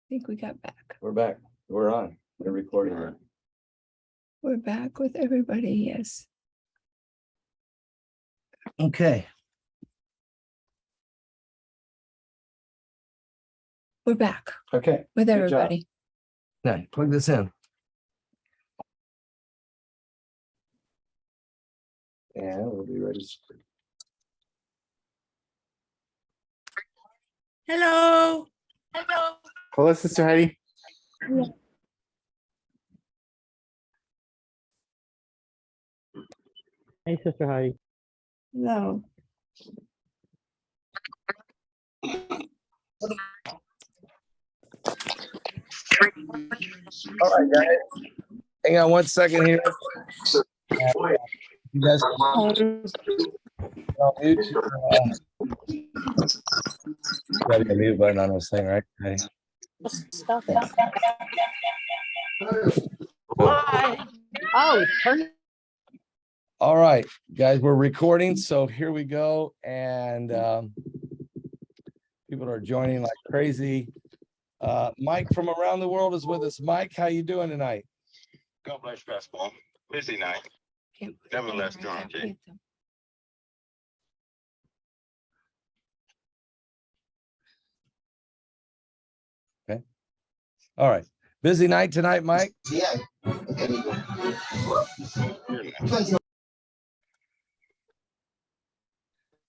think we got back. We're back. We're on. We're recording. We're back with everybody, yes. Okay. We're back Okay. with Good job. everybody. Now plug this in. And we'll be ready. Hello. Hello, Sister Heidi. Hey, Sister Heidi. Hello. All right, guys. Hang on 1 second here. You guys on mute. Got a mute button on this thing, right? Okay. Stop it. Oh, turn it. All right, guys, we're recording, so here we go. And people are joining like crazy. Mike from around the world is with us. Mike, how you doing tonight? God bless you, basketball. Busy night. Can't put Never it less there, I drawn, can't Jay. plant them. All right. Busy night tonight, Mike?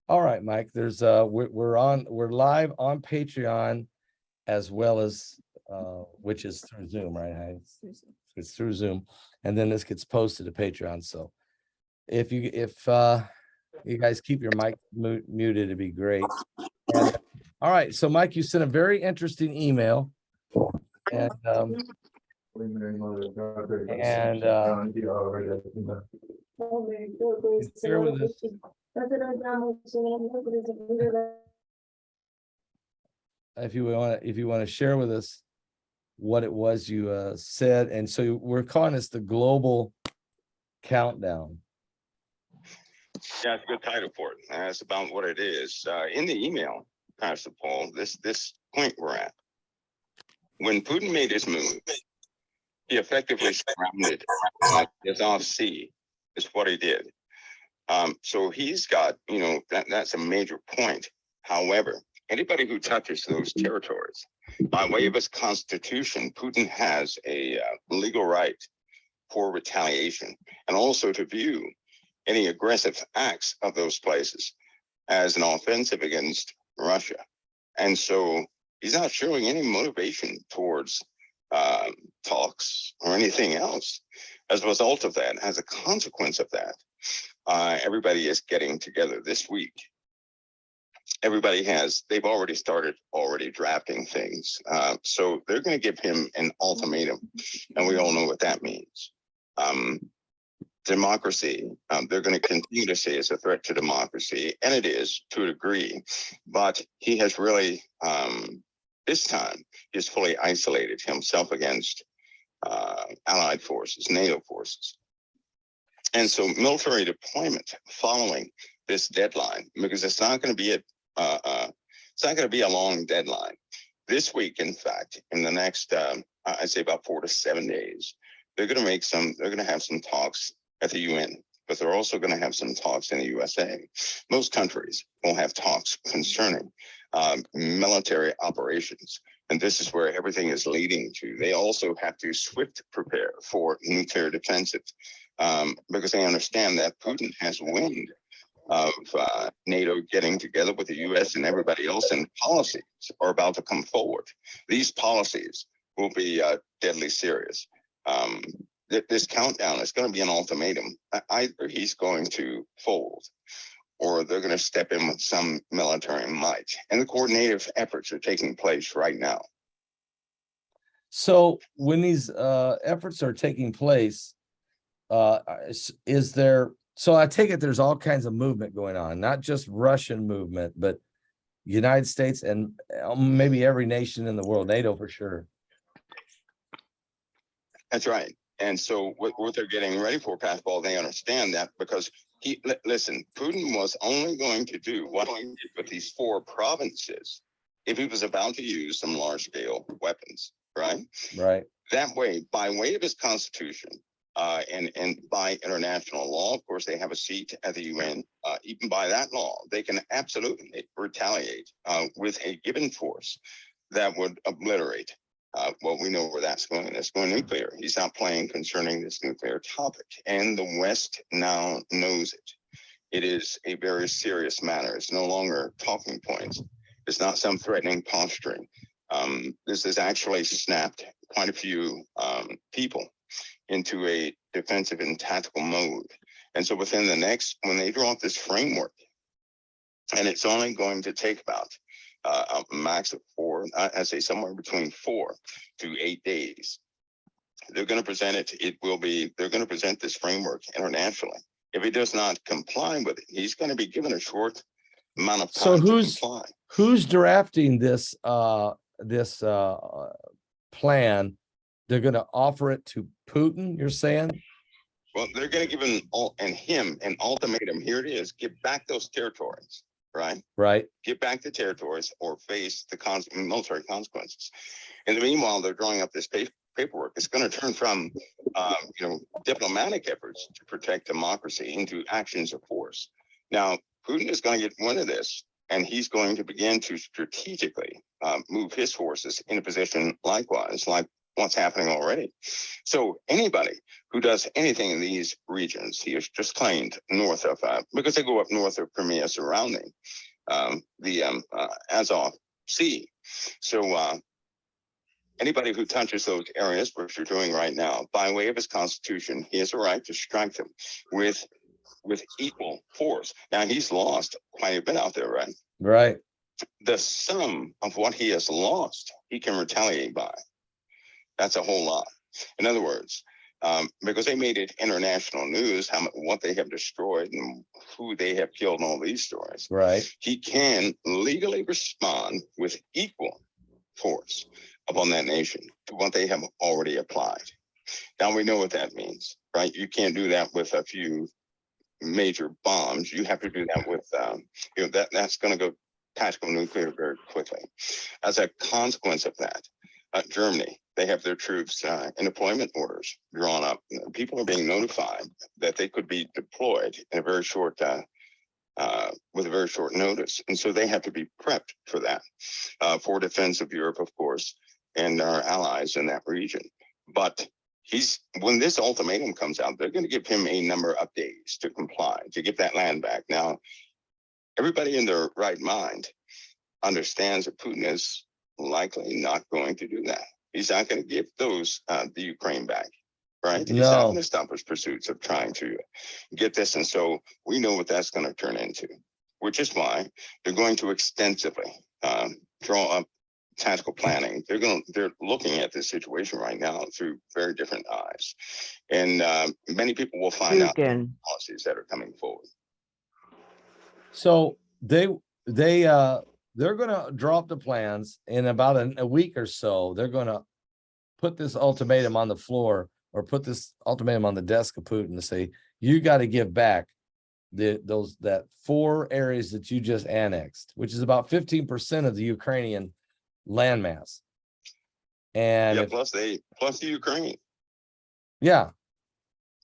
All right, Mike. There's we're live on Patreon as well as which is through Zoom, right? It's through Zoom. And then this gets posted to Patreon. So if you guys keep your mic muted, it'd be great. And, all right. So Mike, you sent a very interesting email. And share with us. If you want to share with us what it was you said, and so we're calling this the global countdown. Yeah, it's a good title for it. That's about what it is. In the email, Pastor Paul, this point we're at. When Putin made his move, he effectively surrounded his off-sea, is what he did. So he's got, that's a major point. However, anybody who touches those territories, by way of his constitution, Putin has a legal right for retaliation and also to view any aggressive acts of those places as an offensive against Russia. And so he's not showing any motivation towards talks or anything else. As a result of that, as a consequence of that, everybody is getting together this week. They've already started drafting things. So they're going to give him an ultimatum. And we all know what that means. Democracy, they're going to continue to say it's a threat to democracy, and it is to a degree, but he has really, this time, he's fully isolated himself against allied forces, NATO forces. And so military deployment following this deadline, because it's not going to be a long deadline. This week, in fact, in the next, I'd say about 4 to 7 days, they're going to have some talks at the UN, but they're also going to have some talks in the USA. Most countries will have talks concerning military operations. And this is where everything is leading to. They also have to swift prepare for nuclear defensive because they understand that Putin has wind of NATO getting together with the US and everybody else, and policies are about to come forward. These policies will be deadly serious. This countdown is going to be an ultimatum. Either he's going to fold or they're going to step in with some military might. And the coordinative efforts are taking place right now. So when these efforts are taking place, is there, so I take it there's all kinds of movement going on, not just Russian movement, but United States and maybe every nation in the world, NATO for sure. That's right. And so what they're getting ready for, Pascal, they understand that because listen, Putin was only going to do what he did with these 4 provinces if he was about to use some large scale weapons, right? Right. That way, by way of his constitution, and by international law, of course, they have a seat at the UN. Even by that law, they can absolutely retaliate with a given force that would obliterate. Well, we know where that's going. It's going nuclear. He's not playing concerning this nuclear topic, and the West now knows it. It is a very serious matter. It's no longer talking points. It's not some threatening posturing. This has actually snapped quite a few people into a defensive and tactical mode. And so within the next, when they draw up this framework, and it's only going to take about a max of I say somewhere between 4 to 8 days, they're going to present it. They're going to present this framework internationally. If he does not comply with it, he's going to be given a short amount of time to comply. Who's drafting this plan? They're going to offer it to Putin, you're saying? Well, they're going to give him an ultimatum. Here it is: give back those territories, right? Right. Give back the territories or face the military consequences. In the meanwhile, they're drawing up this paperwork. It's going to turn from diplomatic efforts to protect democracy into actions of force. Now, Putin is going to get wind of this, and he's going to begin to strategically move his forces in a position likewise, like what's happening already. So anybody who does anything in these regions, he has just claimed north of, because they go up north of Crimea surrounding the Azov Sea. So anybody who touches those areas, which you're doing right now, by way of his constitution, he has a right to strike them with equal force. Now, he's lost quite a bit out there, right? Right. The sum of what he has lost, he can retaliate by. That's a whole lot. In other words, because they made it international news, what they have destroyed and who they have killed and all these stories. Right. He can legally respond with equal force upon that nation to what they have already applied. Now we know what that means, right? You can't do that with a few major bombs. You have to do that with, that's going to go tactical nuclear very quickly. As a consequence of that, Germany, they have their troops in deployment orders drawn up. People are being notified that they could be deployed in a very short, with a very short notice. And so they have to be prepped for that, for defense of Europe, of course, and our allies in that region. But when this ultimatum comes out, they're going to give him a number of days to comply, to get that land back. Now, everybody in their right mind understands that Putin is likely not going to do that. He's not going to give the Ukraine back, right? He's not going to stop his pursuits of trying to get this. And so we know what that's going to turn into, which is why they're going to extensively draw up tactical planning. They're looking at this situation right now through very different eyes. And many people will find out the policies that are coming forward. So they're going to draw up the plans in about a week or so. They're going to put this ultimatum on the floor, or put this ultimatum on the desk of Putin to say, you got to give back that 4 areas that you just annexed, which is about 15% of the Ukrainian landmass. And plus the Ukraine. Yeah.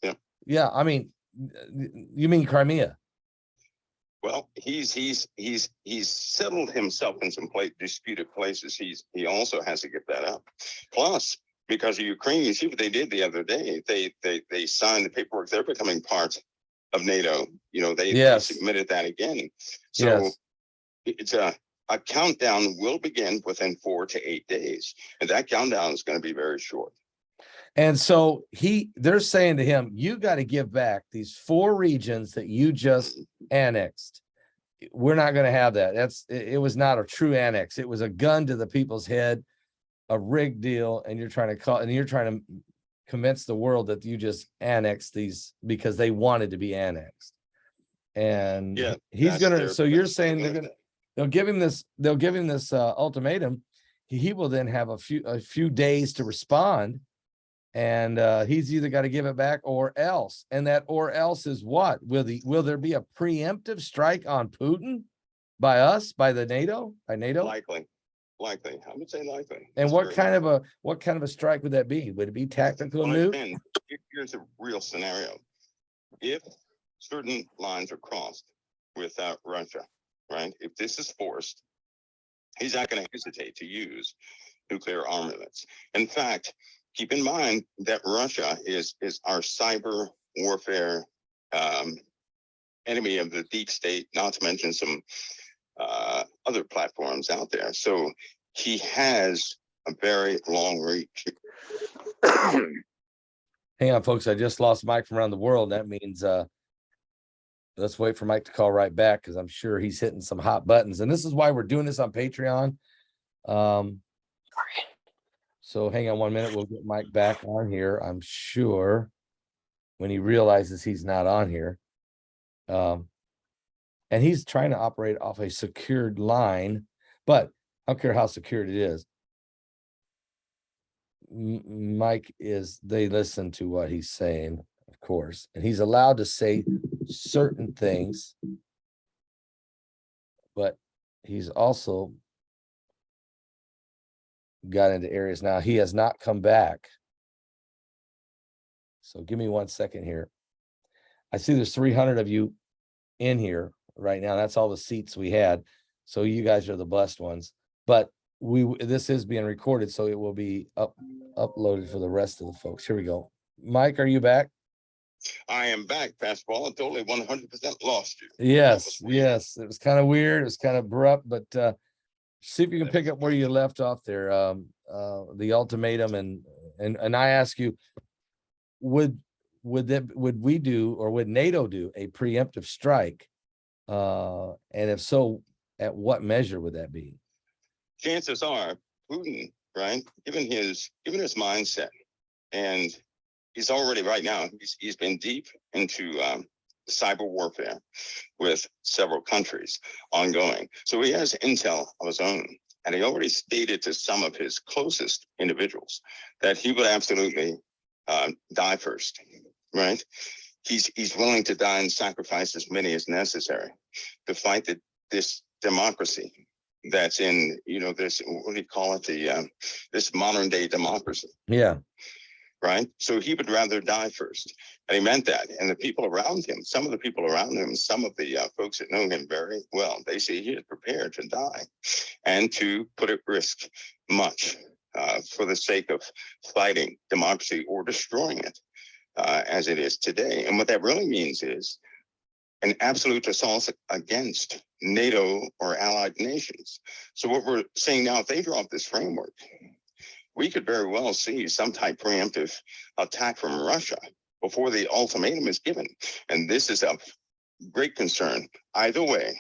Yeah. Yeah. I mean, you mean Crimea? Well, he's settled himself in some disputed places. He also has to get that up. Plus, because of Ukraine, you see what they did the other day. They signed the paperwork. They're becoming part of NATO. They submitted that again. So it's a countdown will begin within 4 to 8 days, and that countdown is going to be very short. And so they're saying to him, you got to give back these 4 regions that you just annexed. We're not going to have that. It was not a true annex. It was a gun to the people's head, a rigged deal. And you're trying to convince the world that you just annexed these because they wanted to be annexed. And he's going to, so you're saying they'll give him this ultimatum. He will then have a few days to respond. And he's either got to give it back or else. And that or else is what? Will there be a preemptive strike on Putin by NATO? Likely. likely. I would say likely. And It's what very kind of a strike would that be? Would it be tactical Well, nuke? again, here's a real scenario. If certain lines are crossed with Russia, right? If this is forced, he's not going to hesitate to use nuclear armaments. In fact, keep in mind that Russia is our cyber warfare enemy of the deep state, not to mention some other platforms out there. So he has a very long reach. Hang on, folks. I just lost Mike from around the world. That means let's wait for Mike to call right back because I'm sure he's hitting some hot buttons. And this is why we're doing this on Patreon. So hang on 1 minute. We'll get Mike back on here. I'm sure when he realizes he's not on here. And he's trying to operate off a secured line, but I don't care how secured it is. Mike they listen to what he's saying, of course, and he's allowed to say certain things, but he's also got into areas now. He has not come back. So give me 1 second here. I see there's 300 of you in here right now. That's all the seats we had. So you guys are the blessed ones, but this is being recorded, so it will be uploaded for the rest of the folks. Here we go. Mike, are you back? I am back, fastball. I totally 100% lost you. Yes. It was kind of weird. It was kind of abrupt, but see if you can pick up where you left off there. The ultimatum, and I ask you, would we do, or would NATO do a preemptive strike? And if so, at what measure would that be? Chances are Putin, right? Given his mindset, and he's already right now, he's been deep into cyber warfare with several countries ongoing. So he has intel of his own, and he already stated to some of his closest individuals that he would absolutely die first, right? He's willing to die and sacrifice as many as necessary to fight this democracy that's in, this, what do you call it? This modern day democracy. Yeah. Right. So he would rather die first. And he meant that. And the people around him, some of the people around him, some of the folks that know him very well, they say he is prepared to die and to put at risk much for the sake of fighting democracy or destroying it as it is today. And what that really means is an absolute assault against NATO or allied nations. So what we're saying now, if they drop this framework, we could very well see some type of preemptive attack from Russia before the ultimatum is given. And this is of great concern. Either way,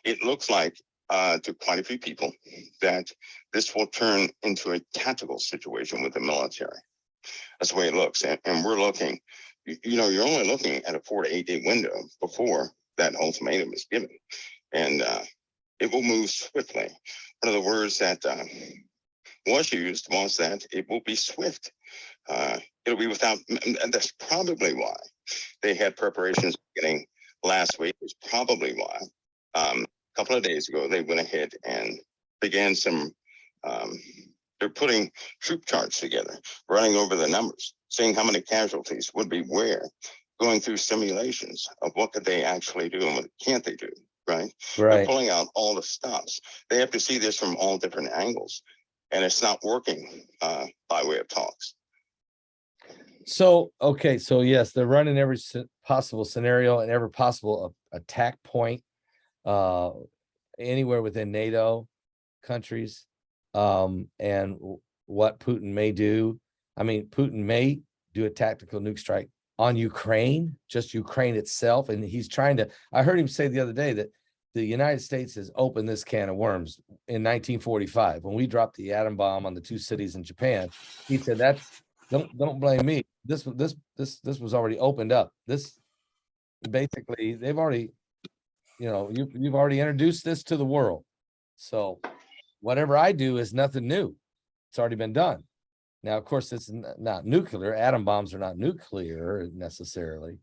it looks like to quite a few people that this will turn into a tactical situation with the military. That's the way it looks. And we're looking, you're only looking at a 4 to 8 day window before that ultimatum is given. And it will move swiftly. One of the words that was used was that it will be swift. It'll be without, and that's probably why they had preparations beginning last week. It's probably why a couple of days ago they went ahead and began they're putting troop charts together, running over the numbers, seeing how many casualties would be where, going through simulations of what could they actually do and what can't they do, right? They're pulling out all the stops. They have to see this from all different angles, and it's not working by way of talks. So, okay, so yes, they're running every possible scenario and every possible attack point anywhere within NATO countries. And what Putin may do. I mean, Putin may do a tactical nuke strike on Ukraine, just Ukraine itself. And he's trying to, I heard him say the other day that the United States has opened this can of worms in 1945 when we dropped the atom bomb on the 2 cities in Japan. He said, don't blame me. This was already opened up. This basically, they've already, you've already introduced this to the world. So whatever I do is nothing new. It's already been done. Now, of course, it's not nuclear. Atom bombs are not nuclear necessarily.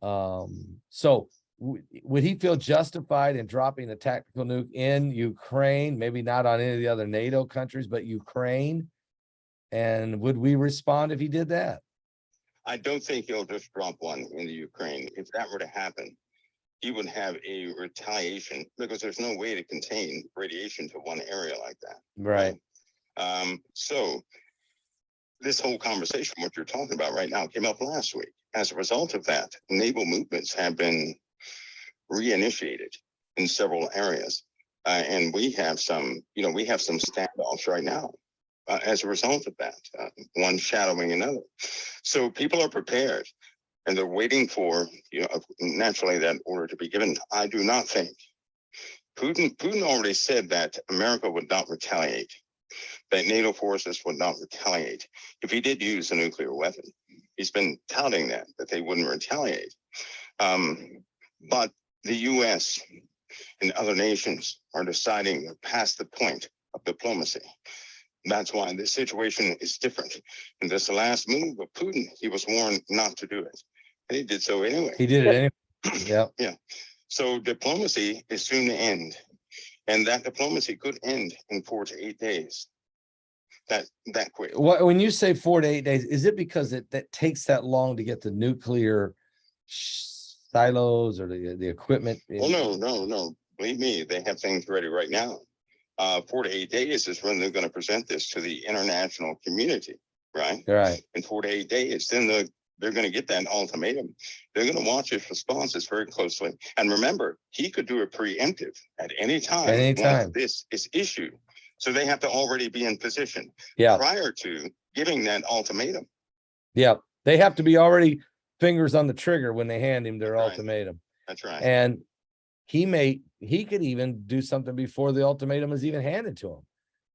So would he feel justified in dropping a tactical nuke in Ukraine? Maybe not on any of the other NATO countries, but Ukraine. And would we respond if he did that? I don't think he'll just drop one in the Ukraine. If that were to happen, he would have a retaliation because there's no way to contain radiation to one area like that. Right. So this whole conversation, what you're talking about right now, came up last week. As a result of that, naval movements have been reinitiated in several areas. And we have some standoffs right now as a result of that, one shadowing another. So people are prepared and they're waiting for, naturally that order to be given. I do not think Putin already said that America would not retaliate, that NATO forces would not retaliate if he did use a nuclear weapon. He's been touting that they wouldn't retaliate. But the US and other nations are deciding they're past the point of diplomacy. That's why this situation is different. In this last move of Putin, he was warned not to do it. And he did so anyway. He did it anyway. Yeah. Yeah. So diplomacy is soon to end. And that diplomacy could end in 4 to 8 days. That quick. When you say 4 to 8 days, is it because that takes that long to get the nuclear silos or the equipment? Well, no. Believe me, they have things ready right now. 4 to 8 days is when they're going to present this to the international community, right? Right. In 4 to 8 days, then they're going to get that ultimatum. They're going to watch his responses very closely. And remember, he could do a preemptive at any time. Once this is issued. So they have to already be in position prior to giving that ultimatum. Yeah, they have to be already fingers on the trigger when they hand him their ultimatum. That's right. And he could even do something before the ultimatum is even handed to him.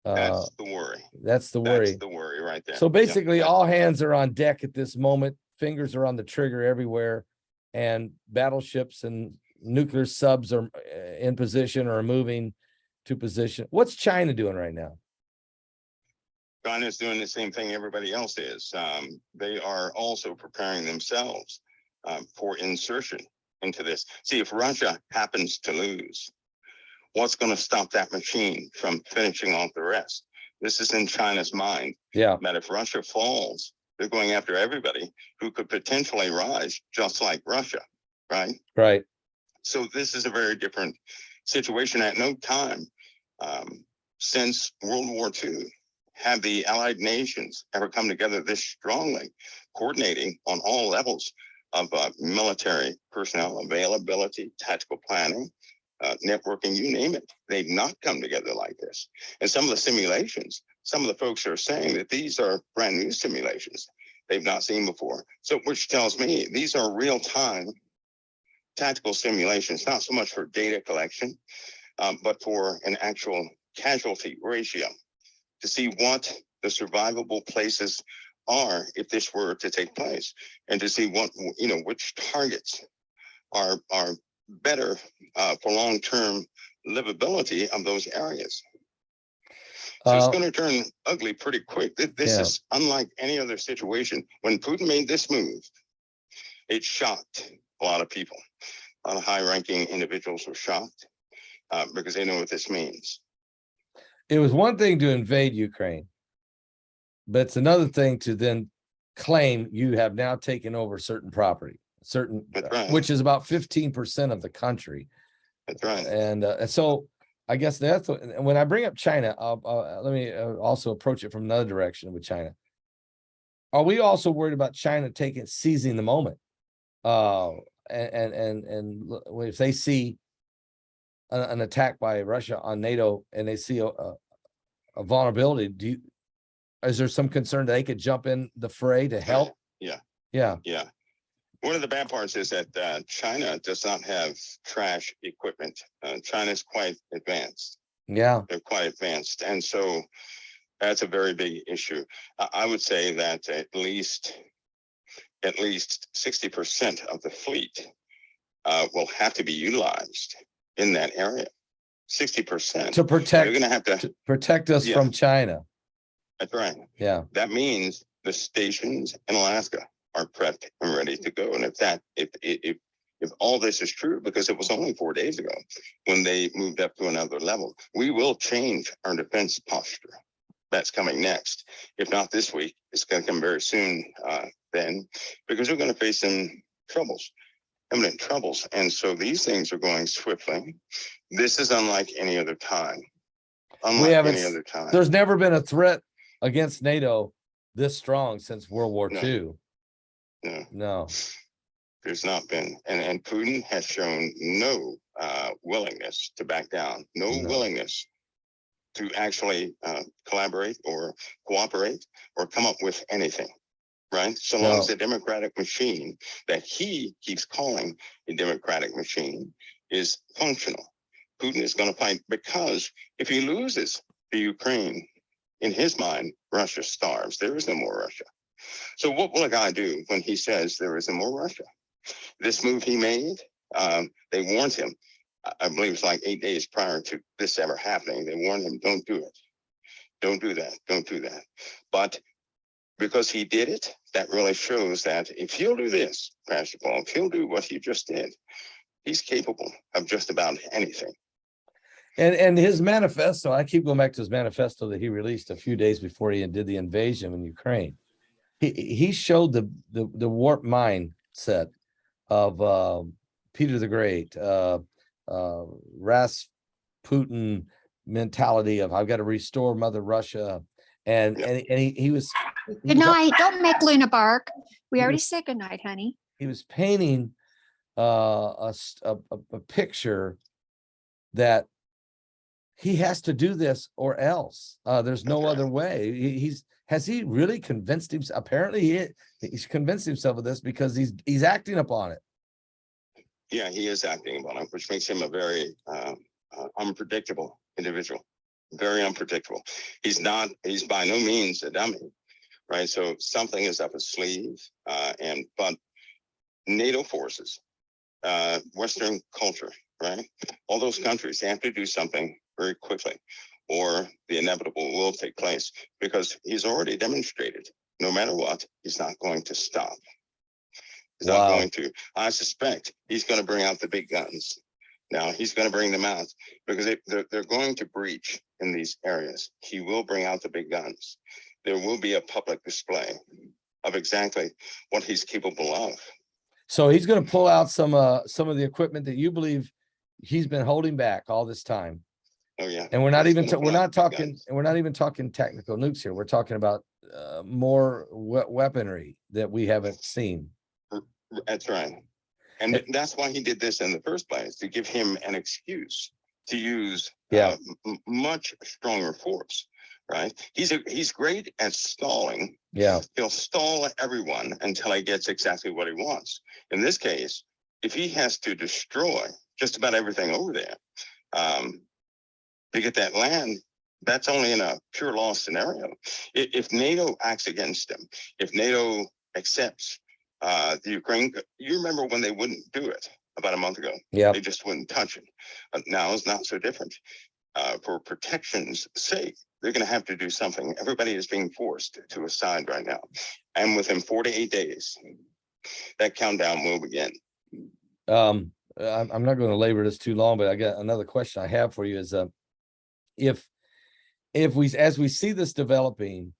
That's the worry. That's the worry. That's the worry right there. So basically, all hands are on deck at this moment. Fingers are on the trigger everywhere, and battleships and nuclear subs are in position or moving to position. What's China doing right now? China's doing the same thing everybody else is. They are also preparing themselves for insertion into this. See, if Russia happens to lose, what's going to stop that machine from finishing off the rest? This is in China's mind. Yeah. That if Russia falls, they're going after everybody who could potentially rise just like Russia, right? Right. So this is a very different situation. At no time since World War II have the Allied nations ever come together this strongly, coordinating on all levels of military personnel availability, tactical planning, networking, you name it. They've not come together like this. And some of the simulations, some of the folks are saying that these are brand new simulations they've not seen before. So which tells me these are real-time tactical simulations, not so much for data collection, but for an actual casualty ratio to see what the survivable places are if this were to take place, and to see what, which targets are better for long-term livability of those areas. So it's going to turn ugly pretty quick. This is unlike any other situation. When Putin made this move, it shocked a lot of people. A lot of high-ranking individuals were shocked because they know what this means. It was one thing to invade Ukraine, but it's another thing to then claim you have now taken over certain property, which is about 15% of the country. That's right. And so I guess that's when I bring up China, let me also approach it from another direction with China. Are we also worried about China seizing the moment? And if they see an attack by Russia on NATO and they see a vulnerability, is there some concern that they could jump in the fray to help? Yeah. One of the bad parts is that China does not have trash equipment. China's quite advanced. Yeah, they're quite advanced, and so that's a very big issue. I would say that at least 60% of the fleet will have to be utilized in that area. 60% to protect. They're going to have to protect us from China. That's right. Yeah, that means the stations in Alaska are prepped and ready to go. And if if all this is true, because it was only 4 days ago when they moved up to another level, we will change our defense posture. That's coming next. If not this week, it's going to come very soon then, because we're going to face some troubles, imminent troubles. And so these things are going swiftly. This is unlike any other time. There's never been a threat against NATO this strong since World War II. No. There's not been, and Putin has shown no willingness to back down, no willingness to actually collaborate or cooperate or come up with anything, right? So long as the democratic machine that he keeps calling a democratic machine is functional, Putin is going to fight, because if he loses the Ukraine, in his mind, Russia starves. There is no more Russia. So what will a guy do when he says there is no more Russia? This move he made, they warned him, I believe it's like 8 days prior to this ever happening. They warned him, don't do it. Don't do that. Don't do that. But because he did it, that really shows that if he'll do this, Pastor Paul, if he'll do what he just did, he's capable of just about anything. And his manifesto, I keep going back to his manifesto that he released a few days before he did the invasion in Ukraine. He showed the warped mindset of Peter the Great, Rasputin mentality of I've got to restore Mother Russia, and he was Good night. Don't make Luna bark. We already said good night, honey. He was painting a picture that he has to do this or else there's no other way. Has he really convinced himself? Apparently he's convinced himself of this because he's acting upon it. Yeah, he is acting upon it, which makes him a very unpredictable individual. Very unpredictable. He's by no means a dummy, right? So something is up his sleeve, but NATO forces, Western culture, right? All those countries, they have to do something very quickly, or the inevitable will take place, because he's already demonstrated, no matter what, he's not going to stop. He's not going to. I suspect he's going to bring out the big guns. Now he's going to bring them out because they're going to breach in these areas. He will bring out the big guns. There will be a public display of exactly what he's capable of. So he's going to pull out some of the equipment that you believe he's been holding back all this time. Oh yeah. And we're not even talking technical nukes here. We're talking about more weaponry that we haven't seen. That's right. And that's why he did this in the first place, to give him an excuse to use much stronger force, right? He's great at stalling. Yeah. He'll stall everyone until he gets exactly what he wants. In this case, if he has to destroy just about everything over there to get that land, that's only in a pure loss scenario. If NATO acts against him, if NATO accepts the Ukraine, you remember when they wouldn't do it about a month ago? Yeah, they just wouldn't touch it. Now it's not so different. For protection's sake, they're going to have to do something. Everybody is being forced to a side right now, and within 48 days, that countdown will begin. I'm not going to labor this too long, but I got another question I have for you is as we see this developing,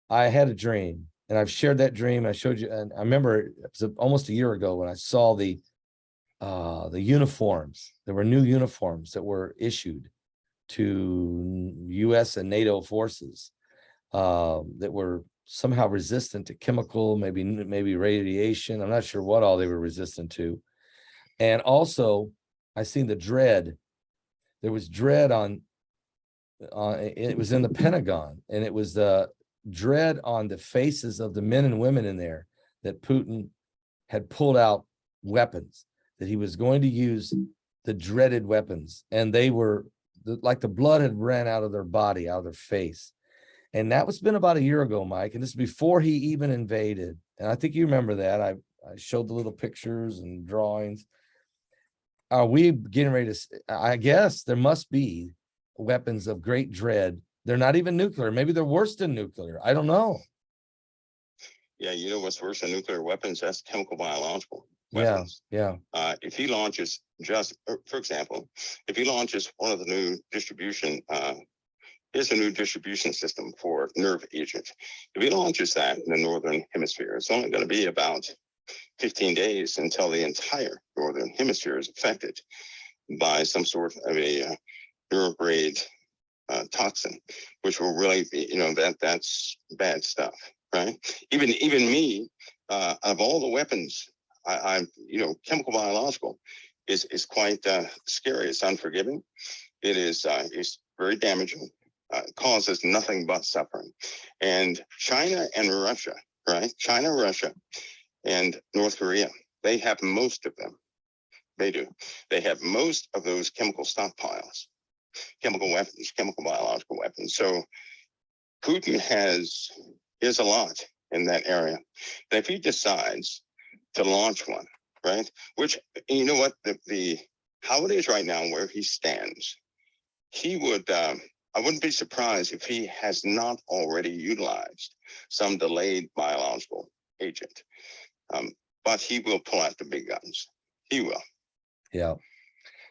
I had a dream. And I've shared that dream. I showed you, and I remember it was almost a year ago when I saw the uniforms. There were new uniforms that were issued to U.S. and NATO forces that were somehow resistant to chemical, maybe radiation. I'm not sure what all they were resistant to. And also, I seen the dread. There was dread on it was in the Pentagon, and it was the dread on the faces of the men and women in there that Putin had pulled out weapons, that he was going to use the dreaded weapons, and they were like the blood had ran out of their body, out of their face. And that was been about a year ago, Mike, and this is before he even invaded. And I think you remember that. I showed the little pictures and drawings. Are we getting ready to, I guess there must be weapons of great dread. They're not even nuclear. Maybe they're worse than nuclear. I don't know. Yeah, you know what's worse than nuclear weapons? That's chemical biological. weapons. yeah, If he launches for example, if he launches one of the new distribution, here's a new distribution system for nerve agent. If he launches that in the northern hemisphere, it's only going to be about 15 days until the entire northern hemisphere is affected by some sort of a neurograde toxin, which will really be, that's bad stuff, right? Even me, of all the weapons, I'm, chemical biological is quite scary. It's unforgiving. It's very damaging. Causes nothing but suffering. And China and Russia, right? China, Russia, and North Korea, they have most of them. They do. They have most of those chemical stockpiles, chemical weapons, chemical biological weapons. So Putin is a lot in that area. And if he decides to launch one, right? Which, you know what, the how it is right now where he stands, he would, I wouldn't be surprised if he has not already utilized some delayed biological agent. But he will pull out the big guns. He will. yeah.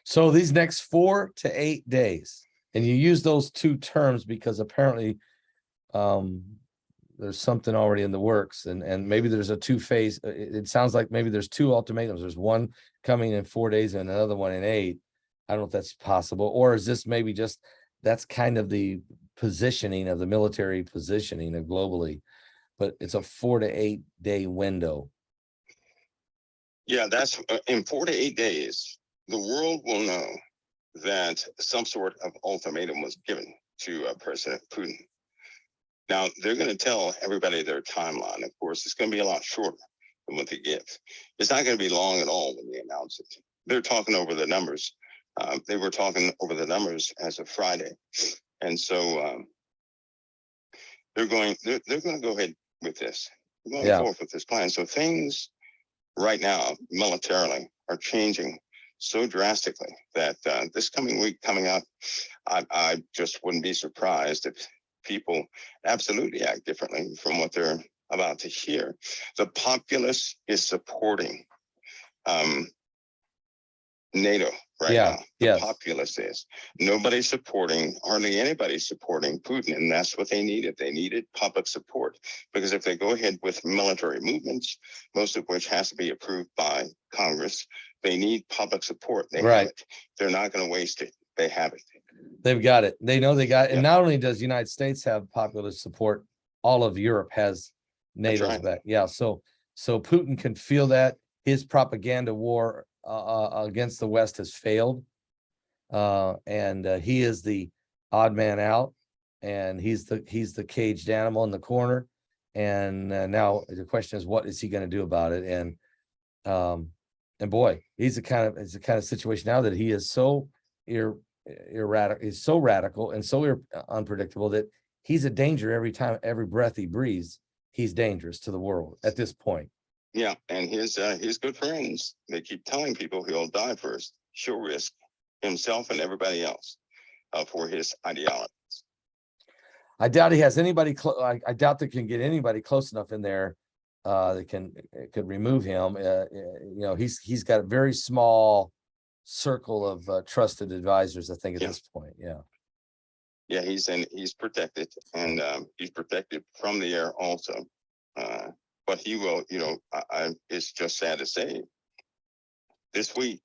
So these next 4 to 8 days, and you use those two terms because apparently there's something already in the works, and maybe there's a two-phase. It sounds like maybe there's 2 ultimatums. There's one coming in 4 days and another one in 8. I don't know if that's possible, or is this maybe just that's kind of the positioning of the military positioning of globally, but it's a 4 to 8 day window. Yeah, that's in 4 to 8 days, the world will know that some sort of ultimatum was given to President Putin. Now, they're going to tell everybody their timeline. Of course, it's going to be a lot shorter than what they give. It's not going to be long at all when they announce it. They're talking over the numbers. They were talking over the numbers as of Friday. And so they're going to go ahead with this. They're going forth with this plan. So things right now, militarily, are changing so drastically that this coming week coming up, I just wouldn't be surprised if people absolutely act differently from what they're about to hear. The populace is supporting NATO right now. The populace is. Nobody's supporting, hardly anybody's supporting Putin, and that's what they needed. They needed public support, because if they go ahead with military movements, most of which has to be approved by Congress, they need public support. They have it. They're not going to waste it. They have it. They've got it. They know they got it. And not only does the United States have popular support, all of Europe has NATO's back. Yeah. So Putin can feel that his propaganda war against the West has failed. And he is the odd man out, and he's the caged animal in the corner. And now the question is, what is he going to do about it? And boy, it's the kind of situation now that he is so erratic, he's so radical and so unpredictable that he's a danger every time, every breath he breathes. He's dangerous to the world at this point. Yeah, and his good friends, they keep telling people he'll die first. He'll risk himself and everybody else for his ideology. I doubt he has anybody. I doubt they can get anybody close enough in there that could remove him. He's got a very small circle of trusted advisors, I think, at this point. Yeah, he's protected, and he's protected from the air also. But he will, it's just sad to say, this week,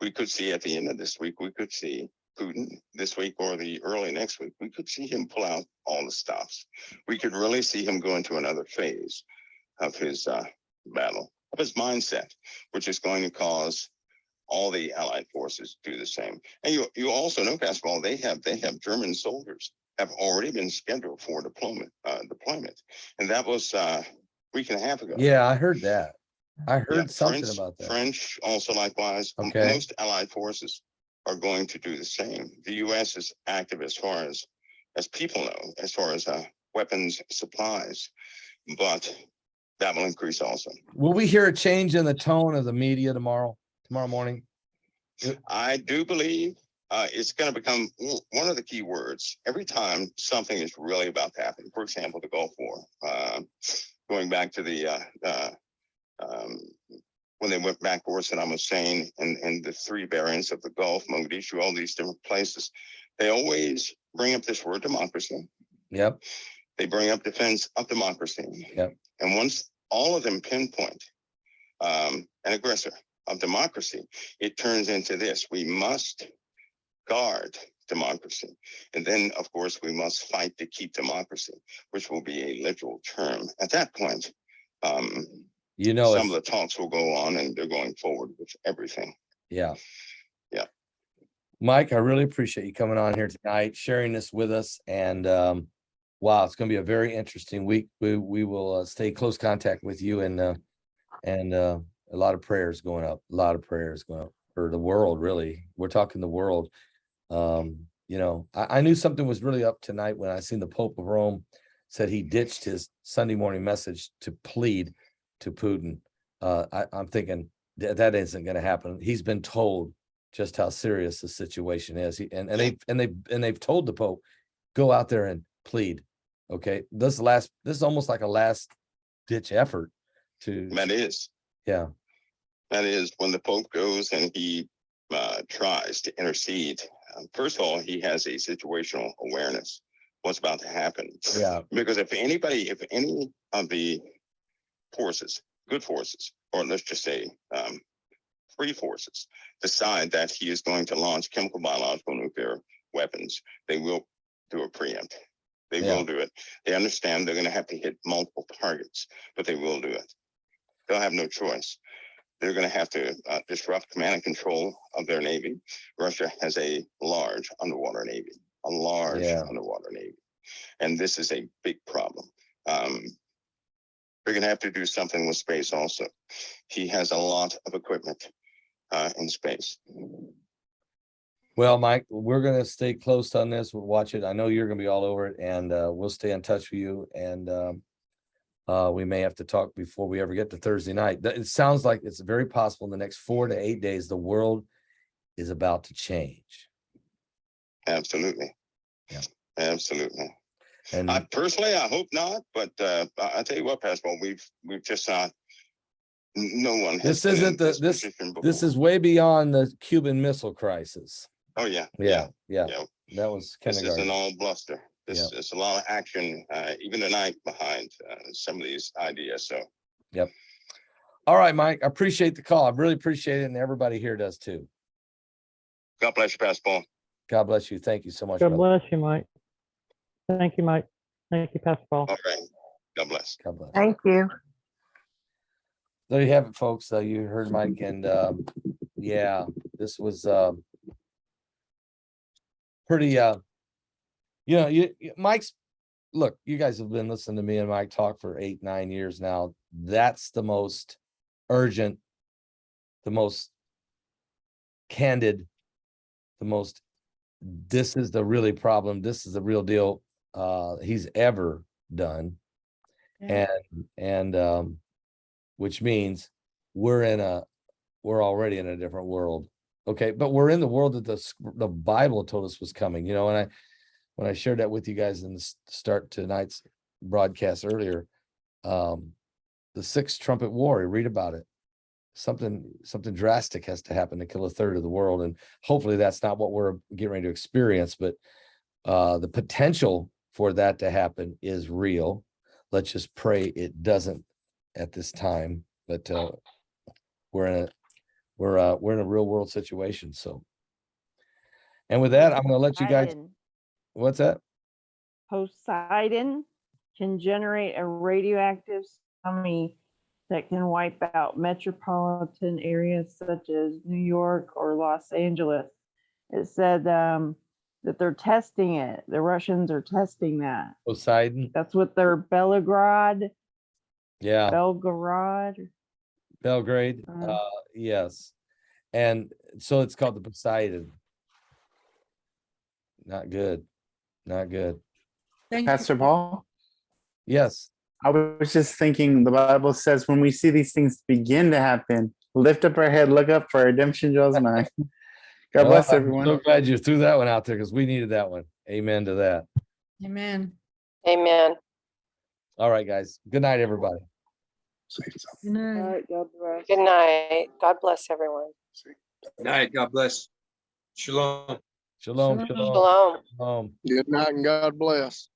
we could see at the end of this week, we could see Putin this week or the early next week, we could see him pull out all the stops. We could really see him go into another phase of his battle, of his mindset, which is going to cause all the Allied forces to do the same. And you also know, Pascal, they have German soldiers have already been scheduled for deployment, and that was week and a half ago. Yeah, I heard that. I heard something about that. French also likewise. Okay. Most Allied forces are going to do the same. The U.S. is active as far as people know, as far as weapons supplies, but that will increase also. Will we hear a change in the tone of the media tomorrow morning? I do believe it's going to become one of the key words every time something is really about to happen. For example, the Gulf War. Going back to the when they went backwards, Saddam Hussein and the three variants of the Gulf, Mogadishu, all these different places, they always bring up this word democracy. Yep. They bring up defense of democracy. Yep. And once all of them pinpoint an aggressor of democracy, it turns into this: we must guard democracy. And then, of course, we must fight to keep democracy, which will be a literal term. At that point, some of the talks will go on, and they're going forward with everything. Yeah. Yeah. Mike, I really appreciate you coming on here tonight, sharing this with us. And wow, it's going to be a very interesting week. We will stay close contact with you, and a lot of prayers going up. A lot of prayers going up for the world. Really, we're talking the world. You know, I knew something was really up tonight when I seen the Pope of Rome said he ditched his Sunday morning message to plead to Putin. I'm thinking that isn't going to happen. He's been told just how serious the situation is. They've told the Pope, go out there and plead. Okay, this is almost like a last ditch effort to. That is. Yeah. That is when the Pope goes and he tries to intercede. First of all, he has a situational awareness what's about to happen. Yeah. Because if any of the forces, good forces, or let's just say free forces, decide that he is going to launch chemical, biological, nuclear weapons, they will do a preempt. They will do it. They understand they're going to have to hit multiple targets, but they will do it. They'll have no choice. They're going to have to disrupt command and control of their Navy. Russia has a large underwater Navy, underwater Navy. And this is a big problem. We're going to have to do something with space also. He has a lot of equipment in space. Well, Mike, we're going to stay close on this. We'll watch it. I know you're going to be all over it, and we'll stay in touch with you. And we may have to talk before we ever get to Thursday night. It sounds like it's very possible in the next 4 to 8 days, the world is about to change. Absolutely. Yeah. Absolutely. And personally, I hope not, but I tell you what, Pascal, we've just not. No one. This isn't this is way beyond the Cuban Missile Crisis. Oh yeah. Yeah. That was This kindergarten. isn't all bluster. This is a lot of action, even tonight, behind some of these ideas. So. Yep. All right, Mike. I appreciate the call. I really appreciate it, and everybody here does too. God bless you, Pastor Paul. God bless you. Thank you so much. God bless you, Mike. Thank you, Mike. Thank you, Pastor Paul. All right. God bless. God bless. Thank you. There you have it, folks. You heard Mike, and yeah, this was pretty. Mike's. Look, you guys have been listening to me and Mike talk for 8-9 years now. That's the most urgent, the most candid, the most. This is the really problem. This is the real deal. He's ever done, and which means we're already in a different world. Okay, but we're in the world that the Bible told us was coming. You know, and when I shared that with you guys in the start tonight's broadcast earlier, the sixth trumpet war. You read about it. Something drastic has to happen to kill a third of the world, and hopefully that's not what we're getting ready to experience. But the potential for that to happen is real. Let's just pray it doesn't at this time. But we're in a real world situation. So, and with that, I'm going to let you guys. What's that? Poseidon can generate a radioactive tsunami that can wipe out metropolitan areas such as New York or Los Angeles. It said that they're testing it. The Russians are testing that. Poseidon. That's what their Belgrade. Yeah. Belgrade. Yes. And so it's called the Poseidon. Not good. Not good. Pastor Paul? Yes. I was just thinking the Bible says when we see these things begin to happen, lift up our head, look up, for redemption draws nigh. God bless everyone. I'm so glad you threw that one out there because we needed that one. Amen to that. Amen. Amen. All right, guys. Good night, everybody. All right, God bless. Good night. God bless everyone. Night. God bless. Shalom. Shalom, shalom, Shalom. shalom. Good night and God bless.